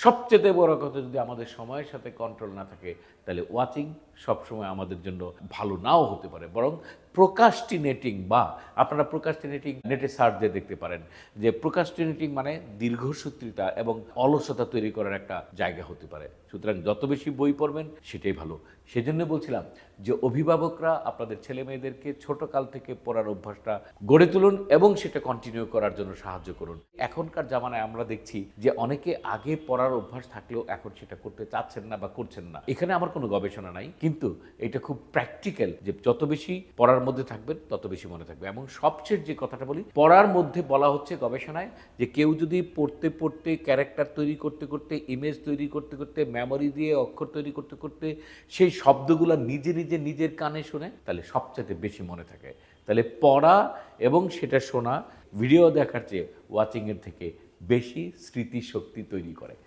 সবচেয়ে বড় কথা, যদি আমাদের সময়ের সাথে কন্ট্রোল না থাকে তাহলে ওয়াচিং সবসময় আমাদের জন্য ভালো নাও হতে পারে, বরং প্রোকাস্টিনেটিং, বা আপনারা প্রোকাস্টিনেটিং নেটে সার্চ দিয়ে দেখতে পারেন যে প্রোকাস্টিনেটিং মানে দীর্ঘসূত্রিতা এবং অলসতা তৈরি করার একটা জায়গা হতে পারে। সুতরাং যত বেশি বই পড়বেন সেটাই ভালো। সেজন্য বলছিলাম যে অভিভাবকরা আপনাদের ছেলে মেয়েদেরকে ছোটকাল থেকে পড়ার অভ্যাসটা গড়ে তুলুন এবং সেটা কন্টিনিউ করার জন্য সাহায্য করুন। এখনকার জামানায় আমরা দেখছি যে অনেকে আগে পড়ার অভ্যাস থাকলেও এখন সেটা করতে চাচ্ছেন না বা করছেন না। এখানে আমার কোনো গবেষণা নাই, কিন্তু এটা খুব প্র্যাকটিক্যাল যে যত বেশি পড়ার মধ্যে থাকবেন তত বেশি মনে থাকবে। এবং সবচেয়ে যে কথাটা বলি, পড়ার মধ্যে বলা হচ্ছে গবেষণায় যে কেউ যদি পড়তে পড়তে, ক্যারেক্টার তৈরি করতে করতে, ইমেজ তৈরি করতে করতে, মেমোরি দিয়ে অক্ষর তৈরি করতে করতে সেই শব্দগুলো নিজে নিজে নিজের কানে শুনে, তাহলে সবচেয়ে বেশি মনে থাকে। তাহলে পড়া এবং সেটা শোনা ভিডিও দেখার চেয়ে ওয়াচিংয়ের থেকে বেশি স্মৃতিশক্তি তৈরি করে।